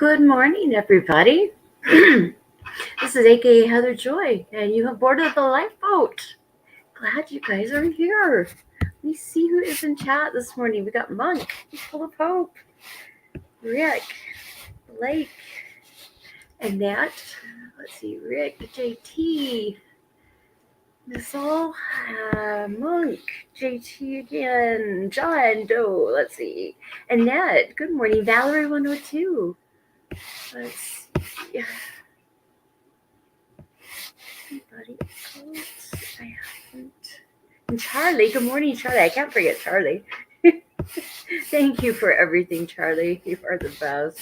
Good morning, everybody. This is AKA Heather Joy, and you have boarded the lifeboat. Glad you guys are here. Let me see who is in chat this morning. We got Monk, full of hope, Rick, Blake, Annette. Let's see, Rick, JT, Missile, Monk, JT again, John Doe. Let's see, Annette. Good morning, Valerie 102. Let's see. Anybody else? I haven't. And Charlie, good morning, Charlie. I can't forget Charlie. Thank you for everything, Charlie. You are the best.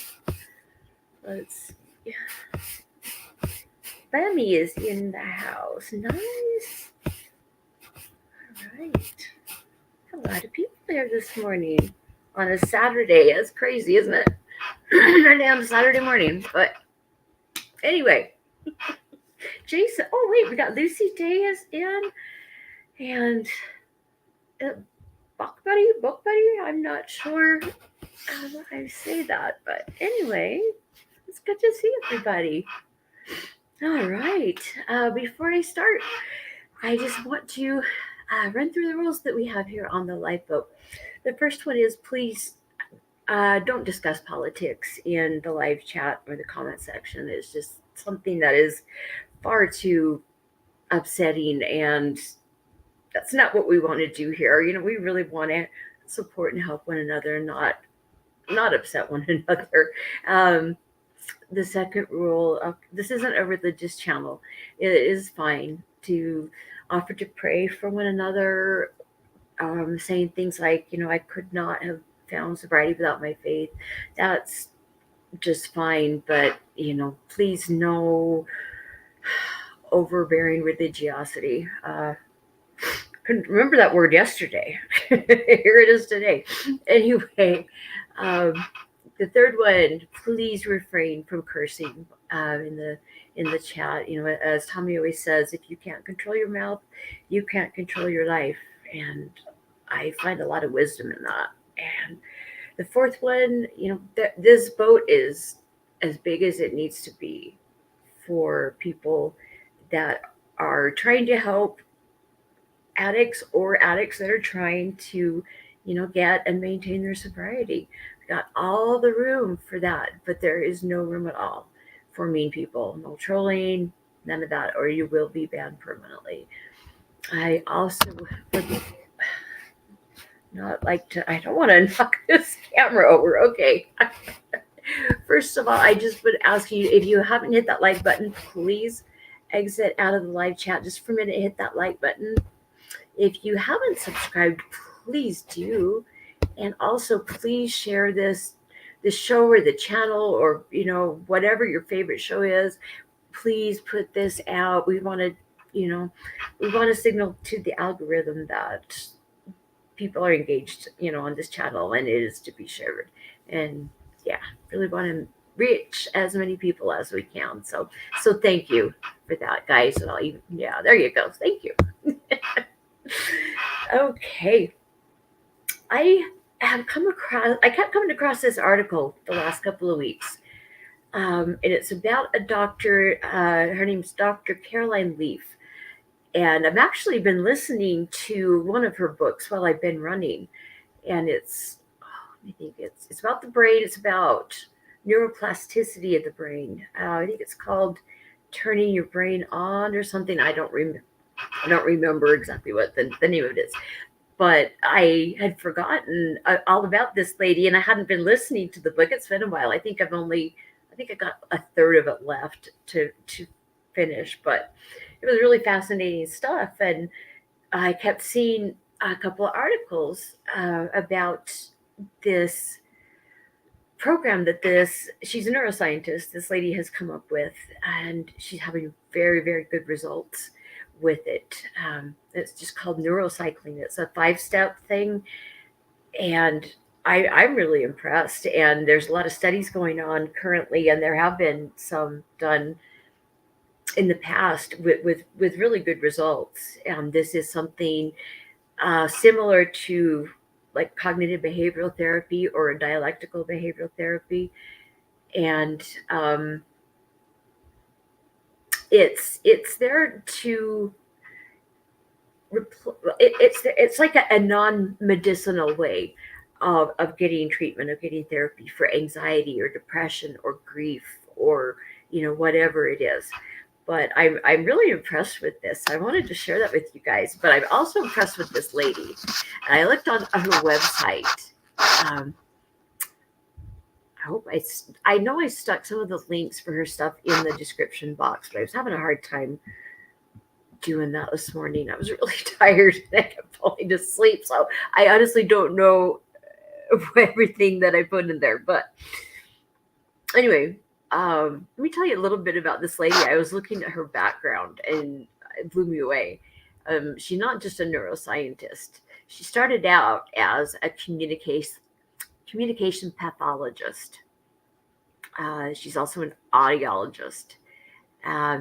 Let's see. Bammy is in the house. Nice. All right. A lot of people there this morning on a Saturday. That's crazy, isn't it? Right on a Saturday morning. But anyway. Jason. Oh, wait. We got Lucy Day is in. And book buddy. I'm not sure how I say that, but anyway, it's good to see everybody. All right. Before I start, I just want to run through the rules that we have here on the lifeboat. The first one is please don't discuss politics in the live chat or the comment section. It's just something that is far too upsetting, and that's not what we want to do here. We really want to support and help one another, not upset one another. The second rule, this isn't a religious channel. It is fine to offer to pray for one another, saying things like, I could not have found sobriety without my faith. That's just fine, but, please no overbearing religiosity. Couldn't remember that word yesterday. Here it is today. Anyway, the third one, please refrain from cursing in the chat. As Tommy always says, if you can't control your mouth, you can't control your life. And I find a lot of wisdom in that. And the fourth one, this boat is as big as it needs to be for people that are trying to help addicts or addicts that are trying to, get and maintain their sobriety. We got all the room for that, but there is no room at all for mean people. No trolling, none of that, or you will be banned permanently. I also would not like to, I don't want to knock this camera over. Okay. First of all, I just would ask you, if you haven't hit that like button, please exit out of the live chat just for a minute, hit that like button. If you haven't subscribed, please do. And also, please share the show or the channel or, whatever your favorite show is. Please put this out. We want to signal to the algorithm that people are engaged, on this channel, and it is to be shared. And yeah, really want to reach as many people as we can. So thank you for that, guys. And there you go. Thank you. Okay. I kept coming across this article the last couple of weeks. And it's about a doctor, her name's Dr. Caroline Leaf. And I've actually been listening to one of her books while I've been running. And it's about the brain. It's about neuroplasticity of the brain. I think it's called Turning Your Brain On or something. I don't remember exactly what the name of it is. But I had forgotten all about this lady, and I hadn't been listening to the book. It's been a while. I think I got a third of it left to finish, but it was really fascinating stuff. And I kept seeing a couple of articles about this program that she's a neuroscientist, this lady has come up with, and she's having very, very good results with it. It's just called neurocycling. It's a 5-step thing, and I'm really impressed. And there's a lot of studies going on currently, and there have been some done in the past with really good results. This is something similar to like cognitive behavioral therapy or dialectical behavioral therapy. And it's there to it's like a non-medicinal way of getting treatment, of getting therapy for anxiety or depression or grief or whatever it is. But I'm really impressed with this. I wanted to share that with you guys. But I'm also impressed with this lady. And I looked on her website. Um, I know I stuck some of the links for her stuff in the description box, but I was having a hard time doing that this morning. I was really tired and I kept falling asleep. So I honestly don't know everything that I put in there. But anyway, let me tell you a little bit about this lady. I was looking at her background and it blew me away. She's not just a neuroscientist. She started out as a communication pathologist. She's also an audiologist.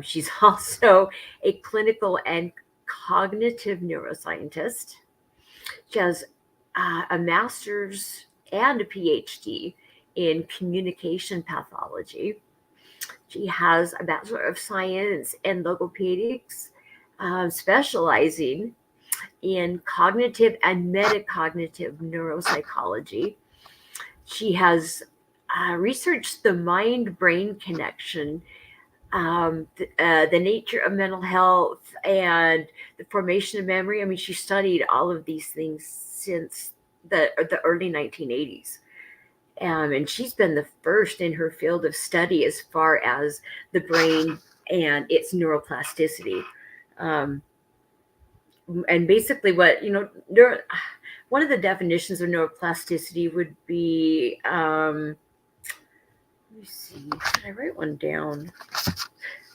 She's also a clinical and cognitive neuroscientist. She has a master's and a PhD in communication pathology. She has a Bachelor of Science in logopedics, specializing in cognitive and metacognitive neuropsychology. She has researched the mind brain connection, the nature of mental health, and the formation of memory. I mean, she studied all of these things since the early 1980s. And she's been the first in her field of study as far as the brain and its neuroplasticity. Um, and basically, one of the definitions of neuroplasticity would be, let me see, did I write one down?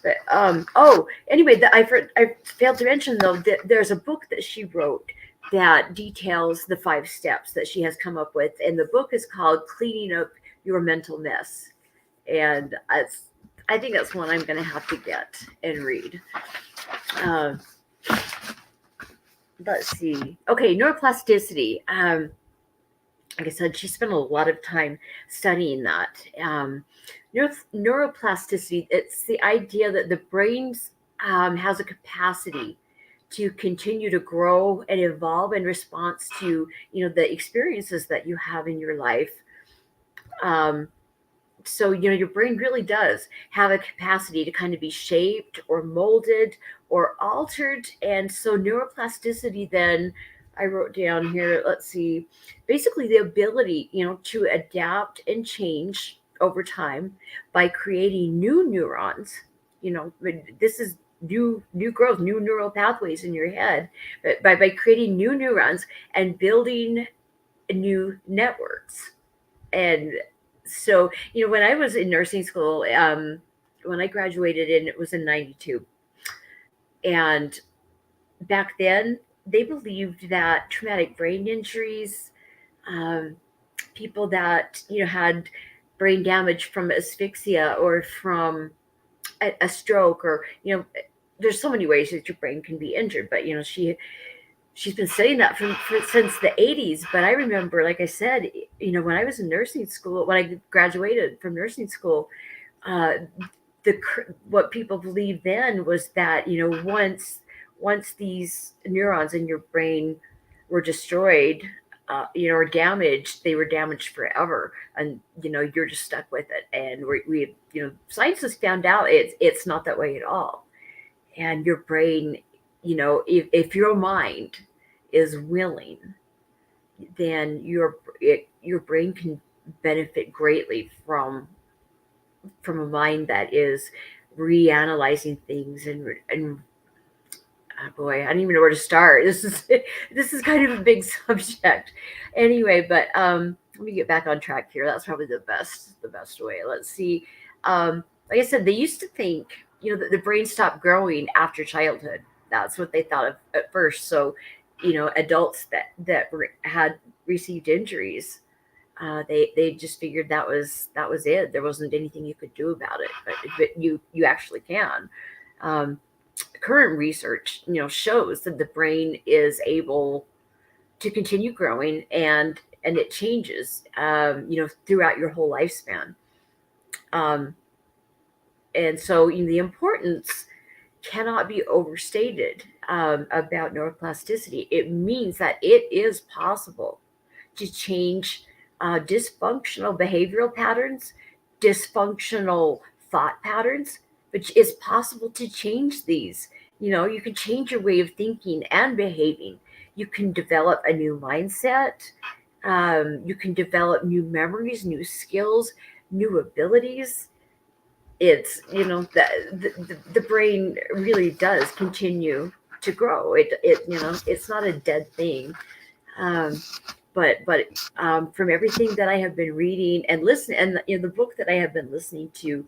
But anyway, I failed to mention though that there's a book that she wrote that details the 5 steps that she has come up with, and the book is called "Cleaning Up Your Mental Mess," and I think that's one I'm going to have to get and read. Uh, let's see. Okay, neuroplasticity. Like I said, she spent a lot of time studying that. Neuroplasticity, it's the idea that the brain has a capacity to continue to grow and evolve in response to the experiences that you have in your life. Um, so your brain really does have a capacity to kind of be shaped or molded or altered. And so neuroplasticity then, I wrote down here, let's see, basically the ability to adapt and change over time by creating new neurons. This is new growth, new neural pathways in your head, but by creating new neurons and building new networks. And so when I was in nursing school, when I graduated, and it was in 92, and back then they believed that traumatic brain injuries, um, people that had brain damage from asphyxia or from a stroke, or there's so many ways that your brain can be injured, but she's been studying that since the 80s. But I remember, like I said, when I was in nursing school, when I graduated from nursing school, uh, what people believed then was that once these neurons in your brain were destroyed, or damaged, they were damaged forever, and you're just stuck with it. And science has found out it's not that way at all. And your brain, if your mind is willing, then your brain can benefit greatly from a mind that is reanalyzing things. And oh boy, I don't even know where to start. This is kind of a big subject. Anyway, but let me get back on track here. That's probably the best way. Let's see. Like I said, they used to think that the brain stopped growing after childhood. That's what they thought of at first. So adults that had received injuries, they just figured that was it. There wasn't anything you could do about it, but you actually can. Current research shows that the brain is able to continue growing, and it changes throughout your whole lifespan. Um, and so the importance cannot be overstated about neuroplasticity. It means that it is possible to change dysfunctional behavioral patterns, dysfunctional thought patterns, but it's possible to change these. You can change your way of thinking and behaving. You can develop a new mindset. You can develop new memories, new skills, new abilities. It's the brain really does continue to grow. It's not a dead thing. um, but from everything that I have been reading and listening, and the book that I have been listening to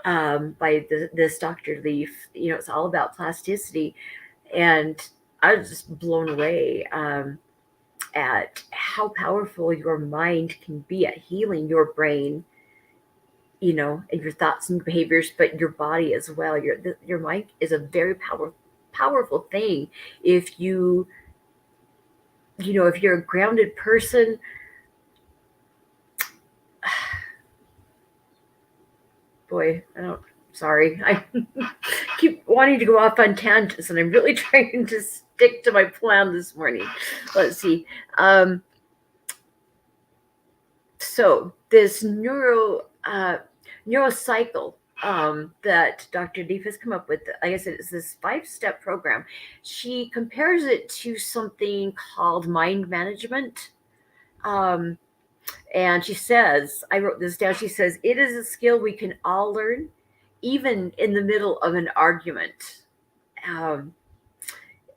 by this Dr. Leaf, it's all about plasticity, and I was just blown away at how powerful your mind can be at healing your brain, and your thoughts and behaviors, but your body as well. Your mind is a very powerful thing. If if you're a grounded person, boy, I don't. Sorry, I keep wanting to go off on tangents, and I'm really trying to stick to my plan this morning. Let's see. So this neurocycle that Dr. Deef has come up with, like I said, it's this 5-step program. She compares it to something called mind management. Um, and she says, I wrote this down. She says, it is a skill we can all learn, even in the middle of an argument. Um,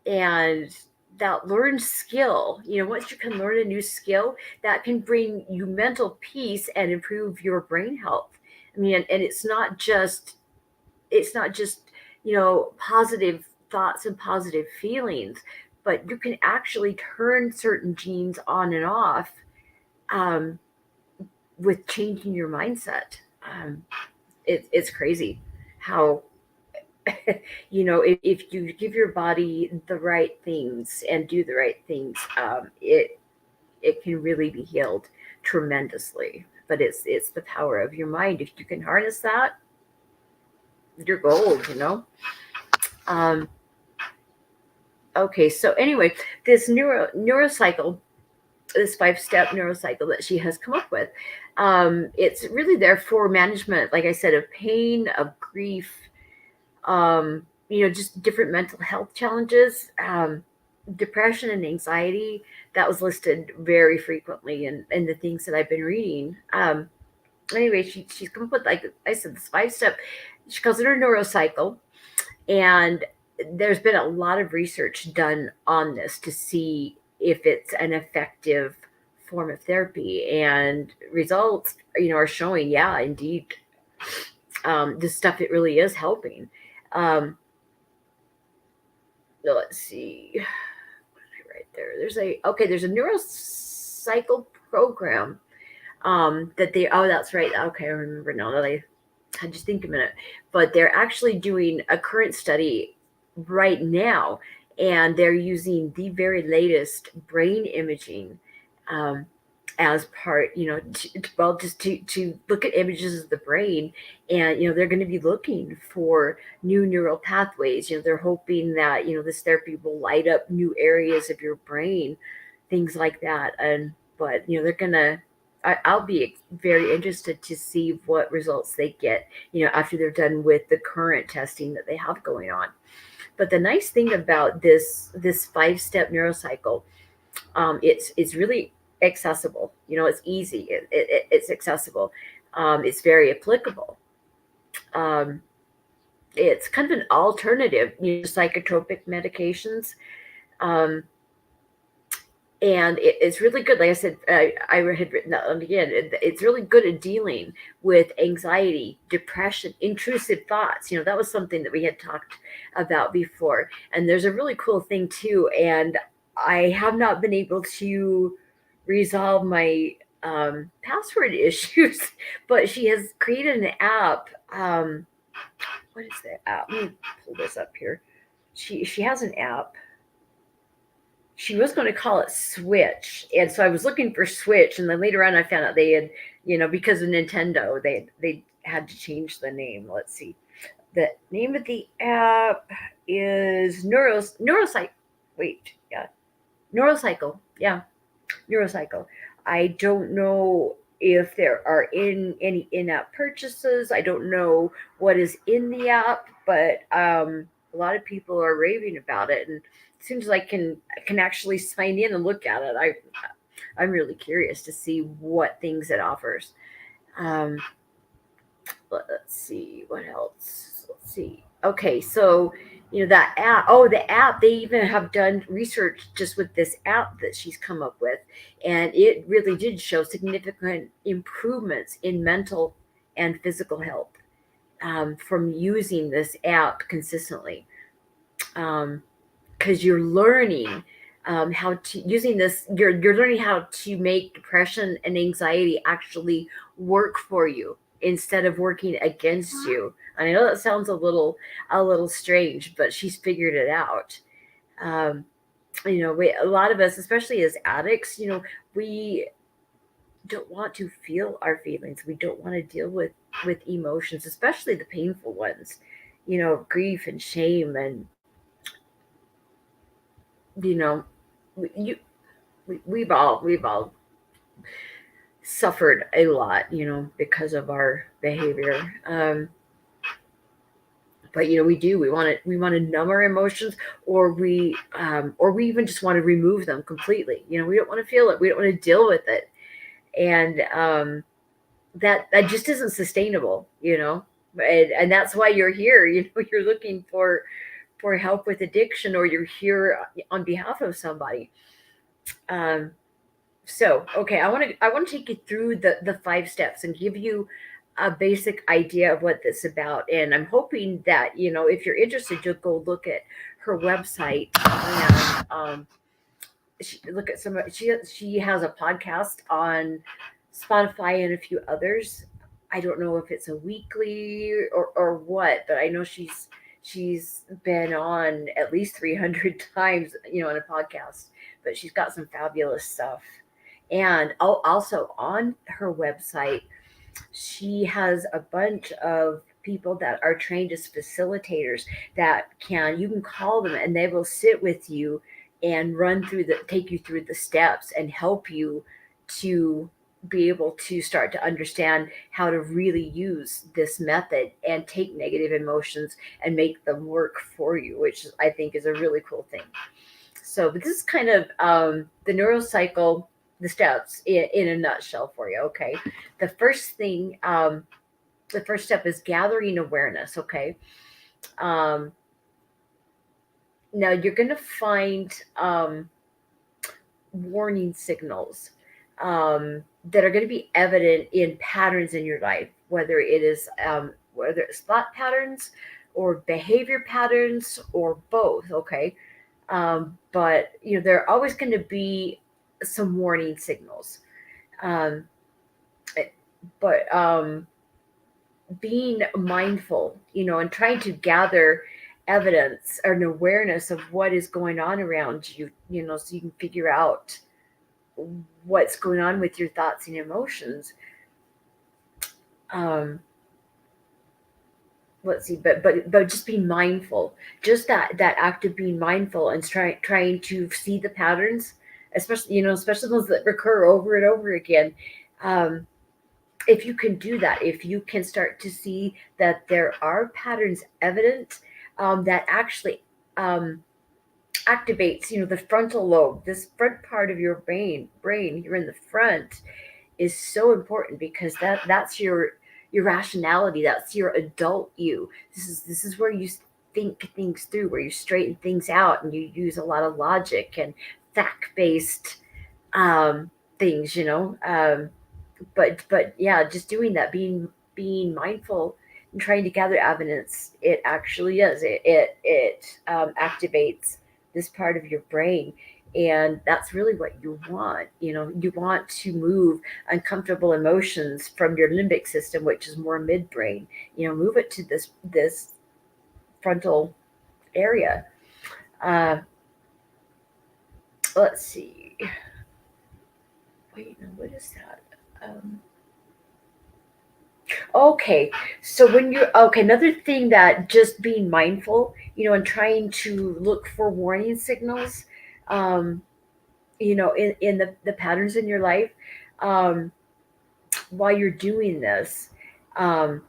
and that learned skill, once you can learn a new skill, that can bring you mental peace and improve your brain health. I mean, and it's not just positive thoughts and positive feelings, but you can actually turn certain genes on and off um, with changing your mindset. It's crazy how if you give your body the right things and do the right things, it can really be healed tremendously. But it's the power of your mind. If you can harness that, you're gold. Um, okay, so anyway, this neurocycle, this 5-step neurocycle that she has come up with, it's really there for management, like I said, of pain, of grief, just different mental health challenges, depression and anxiety. That was listed very frequently in the things that I've been reading. Anyway, she's come up with, like I said, this 5-step. She calls it her neurocycle, and there's been a lot of research done on this to see if it's an effective form of therapy, and results, are showing, yeah, indeed, this stuff, it really is helping. Um, let's see. What did I write there? There's a neurocycle program that that's right. Okay, I remember now that I had to think a minute. But they're actually doing a current study right now, and they're using the very latest brain imaging as part, just to look at images of the brain. And, they're going to be looking for new neural pathways. They're hoping that, this therapy will light up new areas of your brain, things like that. But, they're going to, I'll be very interested to see what results they get, after they're done with the current testing that they have going on. But the nice thing about this 5-step neurocycle, it's really accessible. It's easy. It's accessible. It's very applicable. Um, it's kind of an alternative, to psychotropic medications. Um, and it's really good. Like I said, I had written that down again. It's really good at dealing with anxiety, depression, intrusive thoughts. That was something that we had talked about before. And there's a really cool thing too. And I have not been able to resolve my password issues, but she has created an app. What is that app? Let me pull this up here. She has an app. She was going to call it Switch, and so I was looking for Switch, and then later on I found out they had because of Nintendo, they had to change the name. Let's see. The name of the app is Neurocycle. Wait, yeah, Neurocycle. Yeah, Neurocycle. I don't know if there are any in-app purchases. I don't know what is in the app, but a lot of people are raving about it, and it seems like can actually sign in and look at it. I'm really curious to see what things it offers. Um, let's see what else. Let's see. Okay, so that app. Oh, the app. They even have done research just with this app that she's come up with, and it really did show significant improvements in mental and physical health from using this app consistently. Um, because you're learning how to using this you're learning how to make depression and anxiety actually work for you instead of working against you. I know that sounds a little strange, but she's figured it out. um, a lot of us, especially as addicts, we don't want to feel our feelings. We don't want to deal with emotions, especially the painful ones, grief and shame. And you know you we've all suffered a lot, because of our behavior. But we want to numb our emotions, or we even just want to remove them completely. We don't want to feel it. We don't want to deal with it, and that just isn't sustainable. And that's why you're here. You're looking for help with addiction, or you're here on behalf of somebody. Um, So, okay, I want to take you through the 5 steps and give you a basic idea of what this is about. And I'm hoping that, if you're interested, you'll go look at her website and look at she has a podcast on Spotify and a few others. I don't know if it's a weekly or what, but I know she's been on at least 300 times, in a podcast. But she's got some fabulous stuff. And also on her website, she has a bunch of people that are trained as facilitators that you can call them and they will sit with you and take you through the steps and help you to be able to start to understand how to really use this method and take negative emotions and make them work for you, which I think is a really cool thing. So, but this is kind of the neurocycle, the steps in a nutshell for you. Okay, the first thing, the first step is gathering awareness. Okay, um, now you're going to find warning signals that are going to be evident in patterns in your life, whether it's thought patterns or behavior patterns or both. Okay, but there are always going to be some warning signals. Um, eh, but being mindful, and trying to gather evidence or an awareness of what is going on around you, so you can figure out what's going on with your thoughts and emotions. Um, let's see, but just being mindful, just that act of being mindful and trying to see the patterns, especially those that recur over and over again. Um, if you can do that, if you can start to see that there are patterns evident, that actually um, activates, the frontal lobe, this front part of your brain here in the front, is so important because that's your rationality, that's your adult you. This is where you think things through, where you straighten things out, and you use a lot of logic and fact based things. But yeah, just doing that, being mindful and trying to gather evidence, it actually is it activates this part of your brain. And that's really what you want. You want to move uncomfortable emotions from your limbic system, which is more midbrain. Move it to this frontal area. uh let's see. Wait, no, what is that? um Okay, so when you're okay, another thing that just being mindful, and trying to look for warning signals, um, in the patterns in your life, um, while you're doing this, um,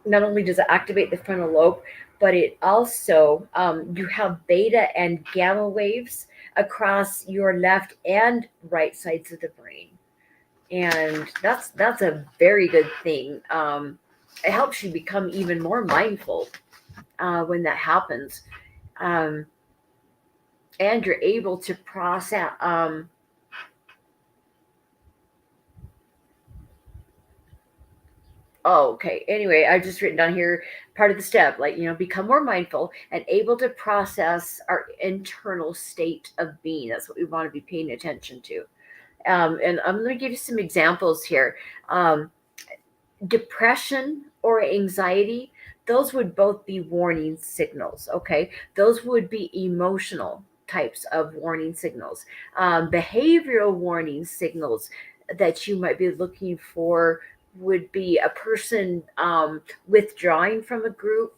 not only does it activate the frontal lobe, but it also, you have beta and gamma waves across your left and right sides of the brain, and that's a very good thing. It helps you become even more mindful when that happens, um, and you're able to process. Oh, okay. Anyway, I've just written down here part of the step, like, become more mindful and able to process our internal state of being. That's what we want to be paying attention to. And I'm going to give you some examples here. Um, Depression or anxiety, those would both be warning signals, okay? Those would be emotional types of warning signals. Behavioral warning signals that you might be looking for would be a person withdrawing from a group,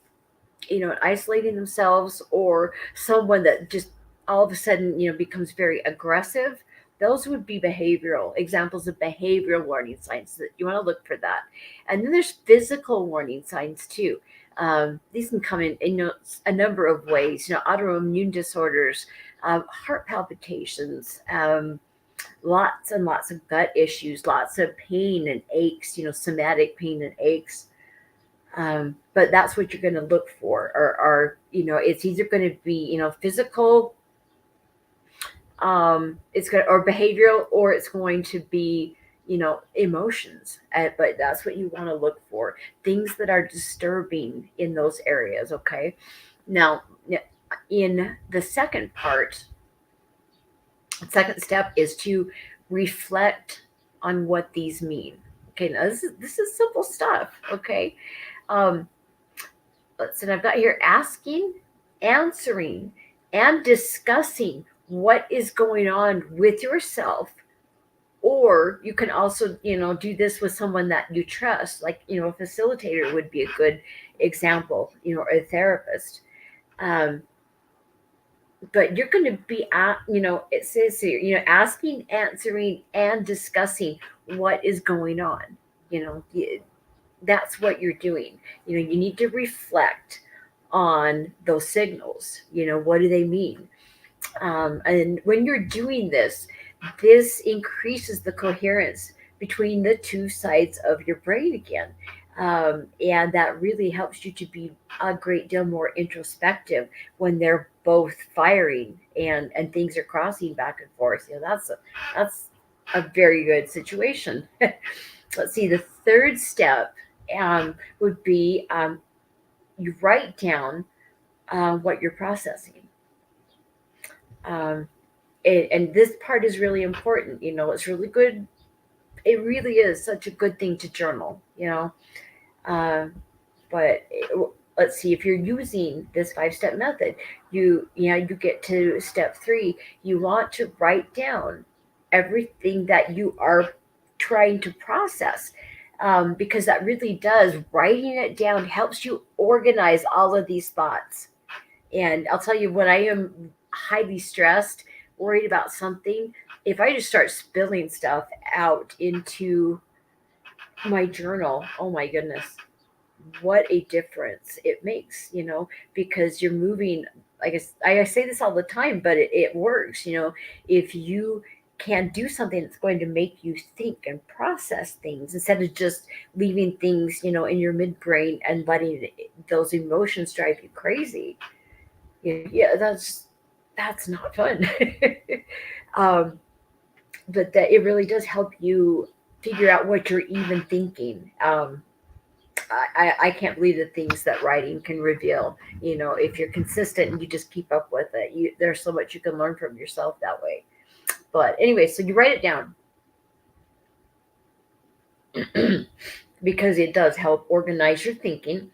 isolating themselves, or someone that just all of a sudden, becomes very aggressive. Those would be behavioral examples of behavioral warning signs that you want to look for that. And then there's physical warning signs too. These can come in, a number of ways. Autoimmune disorders, heart palpitations, lots and lots of gut issues, lots of pain and aches. Somatic pain and aches, but that's what you're going to look for, or it's either going to be physical, it's going or behavioral, or it's going to be emotions, but that's what you want to look for, things that are disturbing in those areas. Okay, now, in the second part, the second step is to reflect on what these mean. Okay, now this is simple stuff. Okay, um, let's and I've got here asking, answering, and discussing what is going on with yourself. Or you can also, do this with someone that you trust, like, a facilitator would be a good example, or a therapist. Um, but you're going to be at, it says here, asking, answering, and discussing what is going on. That's what you're doing. You need to reflect on those signals. What do they mean? And when you're doing this increases the coherence between the two sides of your brain again. And that really helps you to be a great deal more introspective when they're both firing, and things are crossing back and forth. That's a very good situation. Let's see. The third step would be, you write down what you're processing. Um, and this part is really important. It's really good. It really is such a good thing to journal. Uh, but let's see, if you're using this 5-step method, you get to step 3. You want to write down everything that you are trying to process, because that really does, writing it down helps you organize all of these thoughts. And I'll tell you, when I am highly stressed, worried about something, if I just start spilling stuff out into my journal, oh my goodness, what a difference it makes, because you're moving. I say this all the time, but it works. If you can do something that's going to make you think and process things, instead of just leaving things, in your midbrain and letting those emotions drive you crazy. Yeah, that's not fun. um, but that it really does help you figure out what you're even thinking. I can't believe the things that writing can reveal. If you're consistent and you just keep up with it, there's so much you can learn from yourself that way. But anyway, so you write it down because it does help organize your thinking,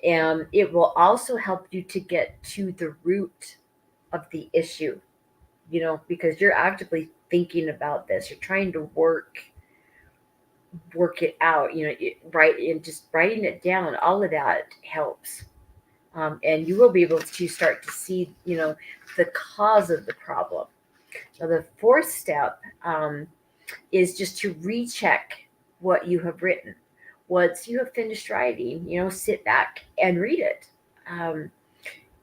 and it will also help you to get to the root of the issue. Because you're actively thinking about this, you're trying to work work it out. Write and just writing it down. All of that helps, and you will be able to start to see, the cause of the problem. Now, the fourth step is just to recheck what you have written. Once you have finished writing, sit back and read it. Um,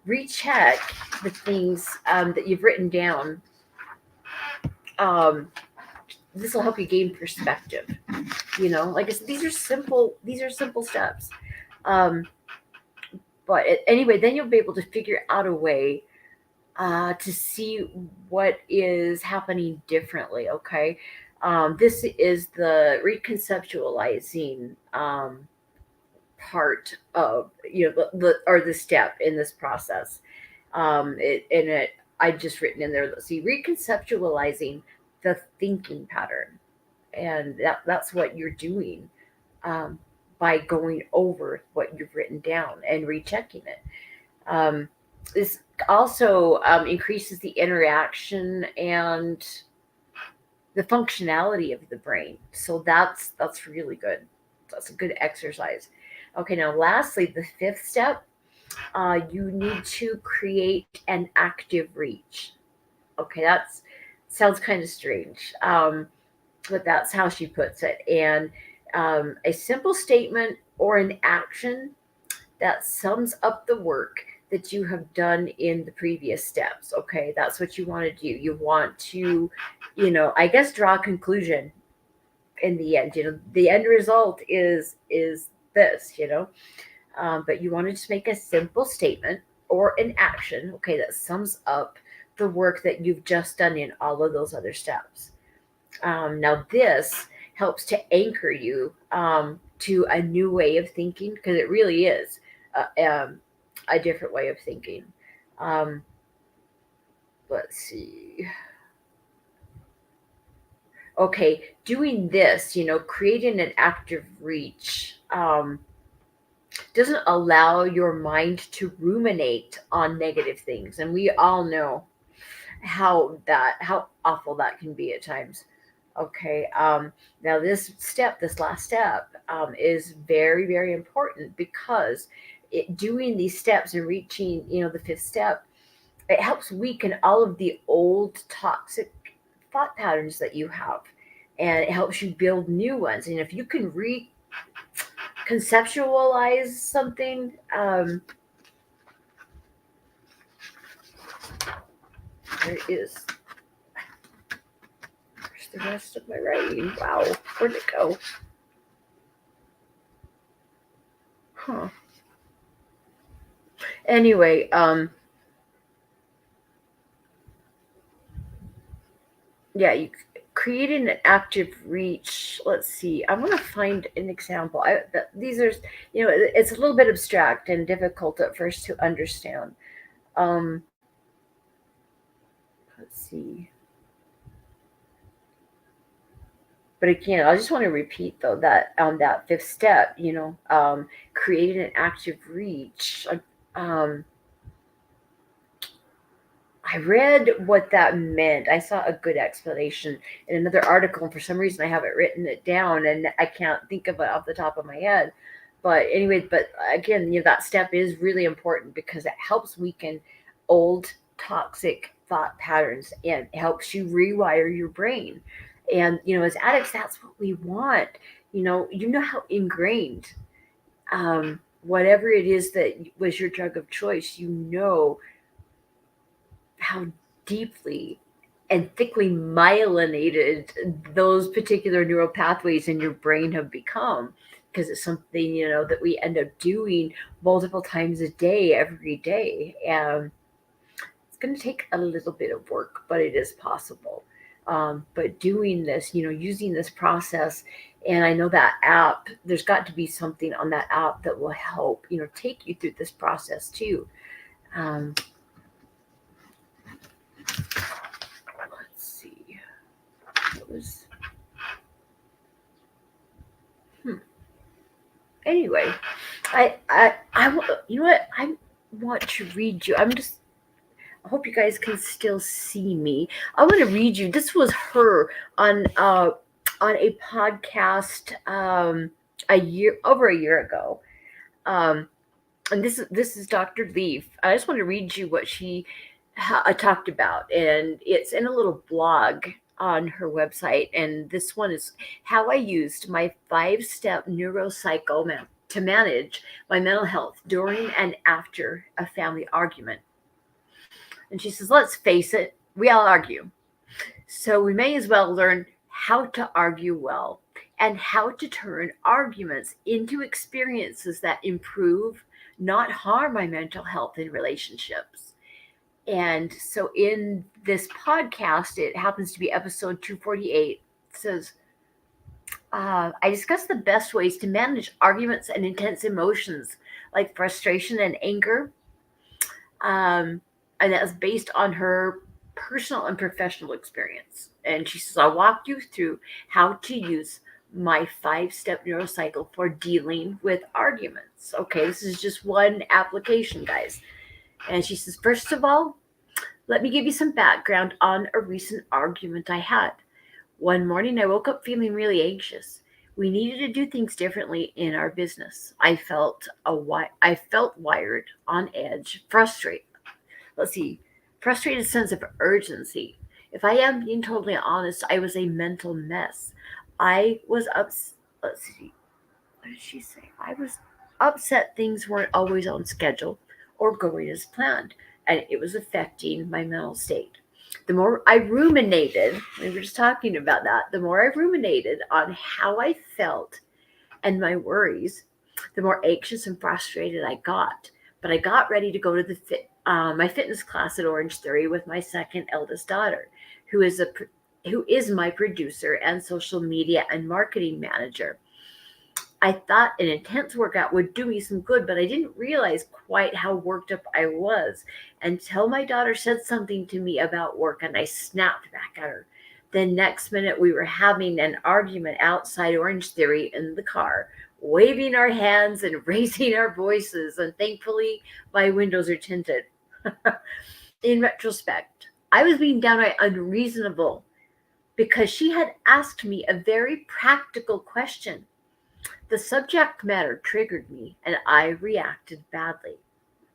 Recheck the things that you've written down. Um, this will help you gain perspective. Like I said, these are simple. These are simple steps. Um, but anyway, then you'll be able to figure out a way to see what is happening differently. Okay, this is the reconceptualizing part of the step in this process. I just written in there. Let's see, reconceptualizing the thinking pattern, and that's what you're doing um, by going over what you've written down and rechecking it. This also increases the interaction and the functionality of the brain. So that's really good. That's a good exercise. Okay, now lastly, the fifth step, you need to create an active reach. Okay, that's sounds kind of strange, but that's how she puts it. And a simple statement or an action that sums up the work that you have done in the previous steps. Okay, that's what you want to do. You want to, I guess, draw a conclusion in the end. The end result is this. But you want to just make a simple statement or an action, okay, that sums up the work that you've just done in all of those other steps. Now, this helps to anchor you to a new way of thinking, because it really is a different way of thinking. Um, let's see. Okay, doing this, creating an active reach doesn't allow your mind to ruminate on negative things. And we all know how awful that can be at times. Okay. Now this last step, is very, very important, because doing these steps and reaching, the fifth step, it helps weaken all of the old toxic thought patterns that you have, and it helps you build new ones. And if you can reconceptualize something, there is. Where's the rest of my writing? Wow, where'd it go? Huh. Anyway, yeah, you creating an active reach. Let's see. I want to find an example. These are, it's a little bit abstract and difficult at first to understand. Um, let's see. But again, I just want to repeat though that that fifth step, creating an active reach. Um, I read what that meant. I saw a good explanation in another article, and for some reason I haven't written it down, and I can't think of it off the top of my head. But anyway, but again, that step is really important, because it helps weaken old toxic thought patterns and helps you rewire your brain. And as addicts, that's what we want. You know how ingrained whatever it is that was your drug of choice, how deeply and thickly myelinated those particular neural pathways in your brain have become, because it's something that we end up doing multiple times a day, every day. And it's going to take a little bit of work, but it is possible. But doing this, using this process, and I know that app, there's got to be something on that app that will help take you through this process too. um, let's see. It was Anyway, you know what? I want to read you. I hope you guys can still see me. I want to read you. This was her on on a podcast over a year ago. Um, and this is Dr. Leaf. I just want to read you what she talked about, and it's in a little blog on her website. And this one is how I used my 5-step neurocycle to manage my mental health during and after a family argument. And she says, let's face it, we all argue. So we may as well learn how to argue well and how to turn arguments into experiences that improve, not harm my mental health and relationships. And so in this podcast, it happens to be episode 248, it says, I discuss the best ways to manage arguments and intense emotions like frustration and anger. Um, and that's based on her personal and professional experience. And she says, I'll walk you through how to use my 5-step neurocycle for dealing with arguments. Okay, this is just one application, guys. And she says, first of all, let me give you some background on a recent argument I had. One morning, I woke up feeling really anxious. We needed to do things differently in our business. I felt wired, on edge, frustrated. Let's see, frustrated sense of urgency. If I am being totally honest, I was a mental mess. I was let's see, what did she say? I was upset things weren't always on schedule or going as planned, and it was affecting my mental state. The more I ruminated, we were just talking about that, the more I ruminated on how I felt and my worries, the more anxious and frustrated I got. But I got ready to go to my fitness class at Orange Theory with my second eldest daughter, who is my producer and social media and marketing manager. I thought an intense workout would do me some good, but I didn't realize quite how worked up I was until my daughter said something to me about work and I snapped back at her. The next minute, we were having an argument outside Orange Theory in the car, waving our hands and raising our voices, and thankfully, my windows are tinted. In retrospect, I was being downright unreasonable because she had asked me a very practical question. The subject matter triggered me and I reacted badly.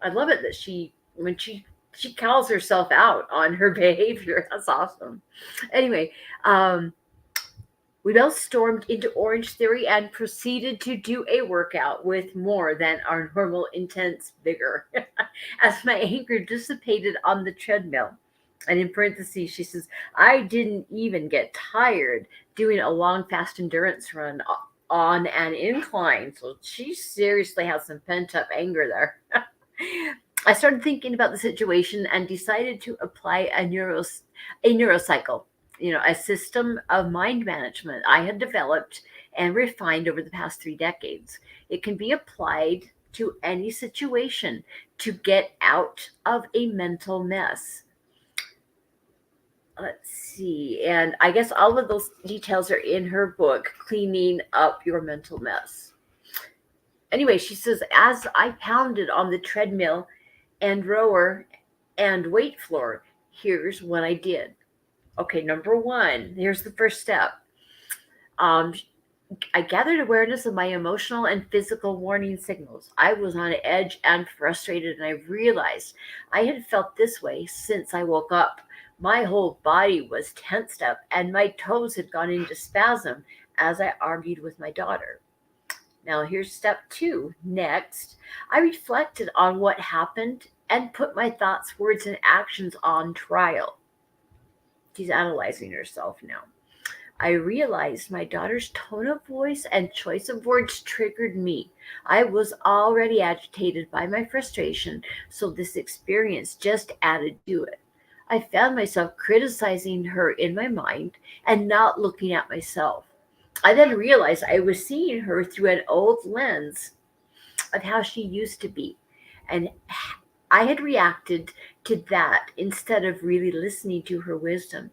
I love it that when she calls herself out on her behavior. That's awesome. Anyway, we both stormed into Orange Theory and proceeded to do a workout with more than our normal intense vigor. As my anger dissipated on the treadmill, and in parentheses, she says, I didn't even get tired doing a long, fast endurance run on an incline. So she seriously has some pent up anger there. I started thinking about the situation and decided to apply a neurocycle, a system of mind management I had developed and refined over the past 3 decades. It can be applied to any situation to get out of a mental mess. Let's see. And I guess all of those details are in her book, Cleaning Up Your Mental Mess. Anyway, she says, as I pounded on the treadmill and rower and weight floor, here's what I did. Okay, number one, here's the first step. I gathered awareness of my emotional and physical warning signals. I was on edge and frustrated, and I realized I had felt this way since I woke up. My whole body was tensed up, and my toes had gone into spasm as I argued with my daughter. Now, here's step 2. Next, I reflected on what happened and put my thoughts, words, and actions on trial. She's analyzing herself now. I realized my daughter's tone of voice and choice of words triggered me. I was already agitated by my frustration, so this experience just added to it. I found myself criticizing her in my mind and not looking at myself. I then realized I was seeing her through an old lens of how she used to be, and I had reacted to that instead of really listening to her wisdom.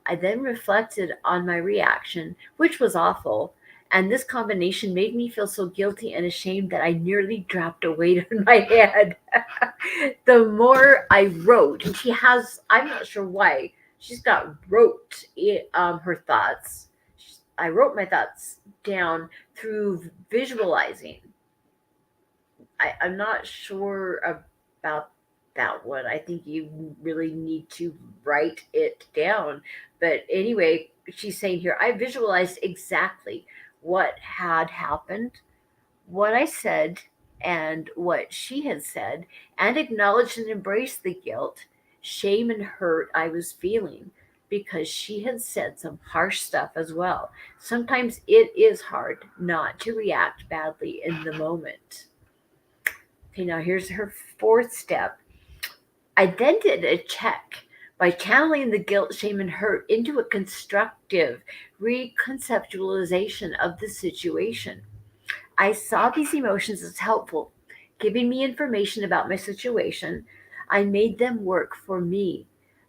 I then reflected on my reaction, which was awful, and this combination made me feel so guilty and ashamed that I nearly dropped a weight on my head. The more I wrote, and I'm not sure why, she's got wrote her thoughts. I wrote my thoughts down through visualizing. I'm not sure about that one. I think you really need to write it down. But anyway, she's saying here, I visualized exactly what had happened, what I said, and what she had said, and acknowledged and embraced the guilt, shame, and hurt I was feeling because she had said some harsh stuff as well. Sometimes it is hard not to react badly in the moment. Okay, now here's her fourth step. I then did a check by channeling the guilt, shame, and hurt into a constructive reconceptualization of the situation. I saw these emotions as helpful, giving me information about my situation. I made them work for me,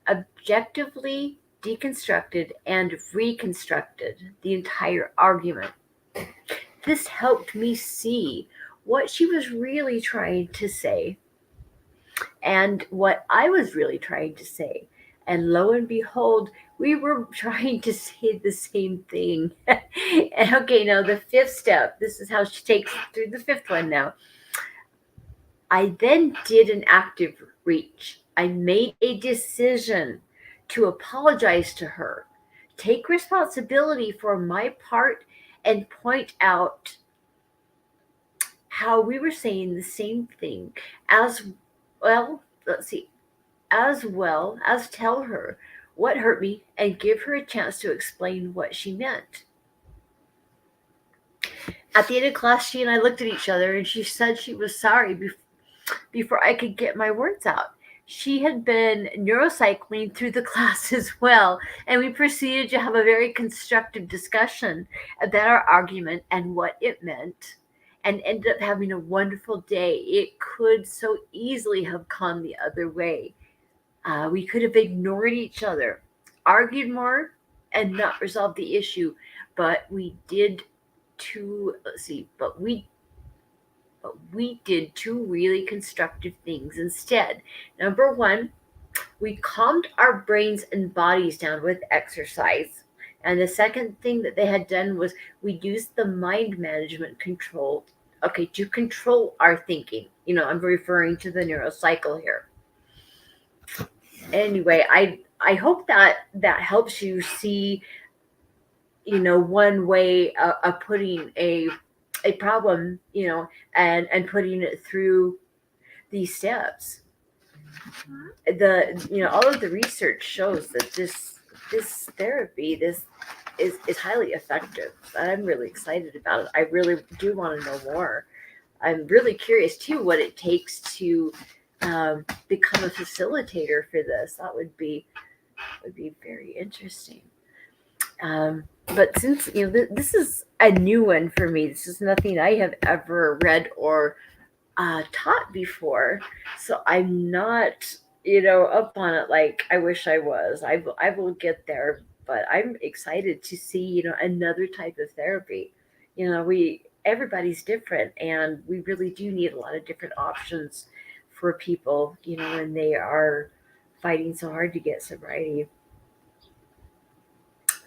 objectively deconstructed and reconstructed the entire argument. This helped me see what she was really trying to say and what I was really trying to say. And lo and behold, we were trying to say the same thing. And okay, now the fifth step, this is how she takes through the fifth one now. I then did an active reach. I made a decision to apologize to her, take responsibility for my part, and point out how we were saying the same thing as well. Let's see, as well as tell her what hurt me and give her a chance to explain what she meant. At the end of class, she and I looked at each other and she said she was sorry before I could get my words out. She had been neurocycling through the class as well, and we proceeded to have a very constructive discussion about our argument and what it meant, and ended up having a wonderful day. It could so easily have gone the other way. We could have ignored each other, argued more, and not resolved the issue, but we did two. Let's see, but we did two really constructive things instead. Number one, we calmed our brains and bodies down with exercise. And the second thing that they had done was we used the mind management control, okay, to control our thinking. I'm referring to the neurocycle here. Anyway, I hope that helps you see, one way of putting a problem, and putting it through these steps. All of the research shows that this therapy, this is highly effective. I'm really excited about it. I really do want to know more. I'm really curious too what it takes to become a facilitator for this. That would be very interesting. But since this is a new one for me, this is nothing I have ever read or taught before, so I'm not up on it like I wish I was. I will get there, but I'm excited to see another type of therapy. We everybody's different, and we really do need a lot of different options for people when they are fighting so hard to get sobriety.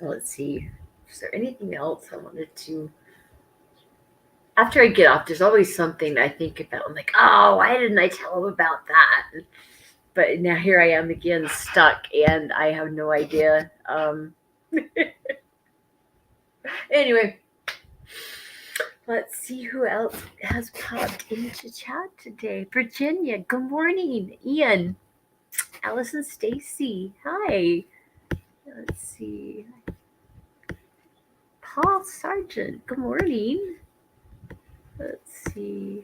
Let's see. Is there anything else I wanted to? After I get off, there's always something I think about. I'm like, oh, why didn't I tell him about that? But now here I am again, stuck, and I have no idea. Anyway, let's see who else has popped into chat today. Virginia, good morning. Ian, Allison, Stacy, hi. Let's see. Paul Sargent, good morning. Let's see.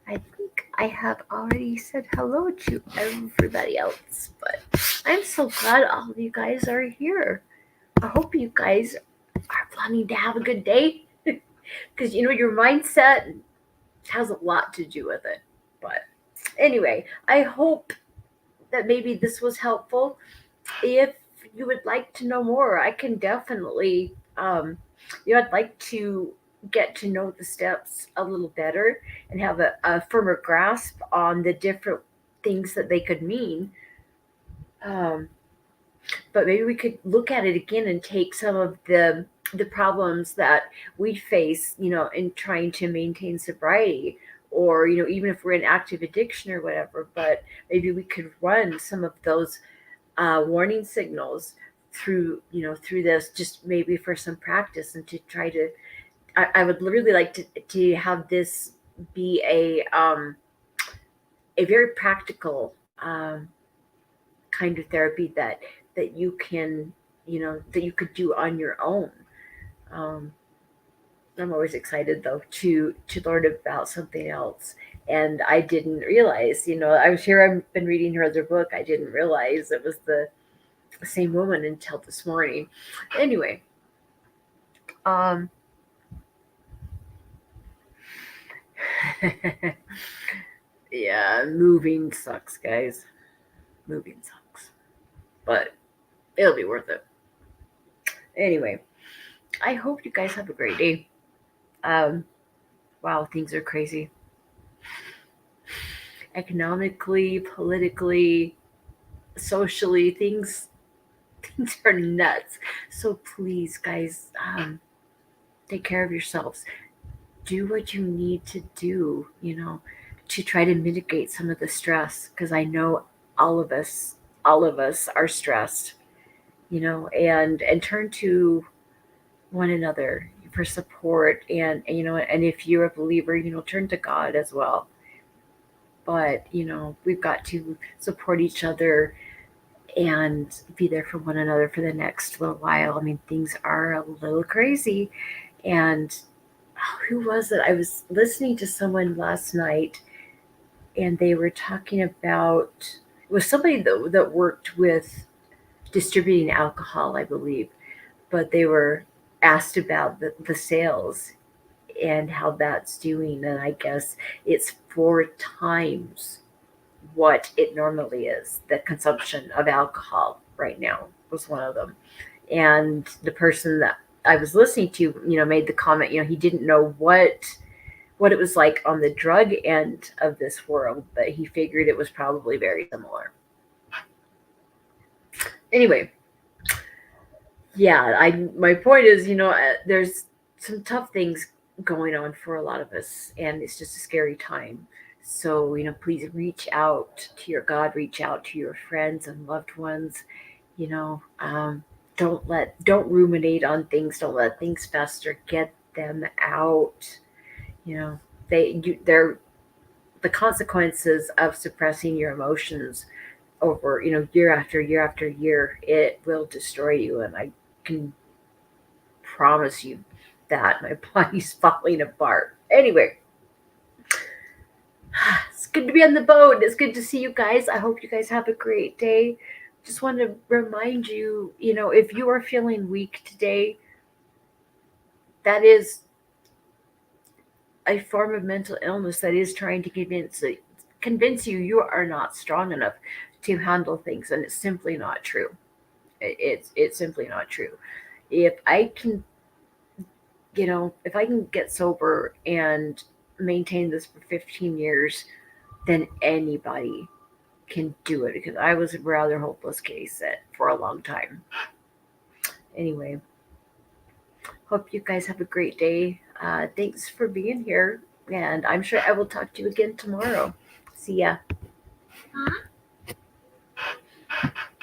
I think I have already said hello to everybody else, but I'm so glad all of you guys are here. I hope you guys are planning to have a good day because your mindset has a lot to do with it. But anyway, I hope that maybe this was helpful. If you would like to know more, I can definitely, I'd like to get to know the steps a little better and have a firmer grasp on the different things that they could mean. Um, but maybe we could look at it again and take some of the problems that we face, in trying to maintain sobriety, or even if we're in active addiction or whatever. But maybe we could run some of those warning signals through this, just maybe for some practice, and to try to. I would really like to have this be a very practical kind of therapy that you can that you could do on your own. Um, I'm always excited though to learn about something else. And I didn't realize, I'm sure I've been reading her other book. I didn't realize it was the same woman until this morning. Anyway, um, yeah, moving sucks, guys. Moving sucks, but it'll be worth it. Anyway, I hope you guys have a great day. Um, wow, things are crazy. Economically, politically, socially, things are nuts. So please, guys, take care of yourselves. Do what you need to do, to try to mitigate some of the stress. Because I know all of us, all of us are stressed, and turn to one another for support, and if you're a believer, turn to God as well. But we've got to support each other and be there for one another for the next little while. I mean, things are a little crazy. And who was it? I was listening to someone last night, and they were talking about, it was somebody that worked with distributing alcohol, I believe, but they were asked about the sales and how that's doing. And I guess it's 4 times what it normally is. The consumption of alcohol right now was one of them. And the person that I was listening to, made the comment, he didn't know what it was like on the drug end of this world, but he figured it was probably very similar. Anyway, yeah, I my point is, there's some tough things going on for a lot of us, and it's just a scary time. So, please reach out to your God, reach out to your friends and loved ones. You know, um, don't ruminate on things. Don't let things fester. Get them out. You know, they're the consequences of suppressing your emotions over, year after year after year. It will destroy you, and I can promise you that my body's falling apart. Anyway, it's good to be on the boat. It's good to see you guys. I hope you guys have a great day. Just want to remind you, if you are feeling weak today, that is a form of mental illness that is trying to convince you you are not strong enough to handle things, and it's simply not true. It's simply not true. If I can, if I can get sober and maintain this for 15 years, then anybody can do it, because I was a rather hopeless case for a long time. Anyway, hope you guys have a great day. Thanks for being here, and I'm sure I will talk to you again tomorrow. See ya.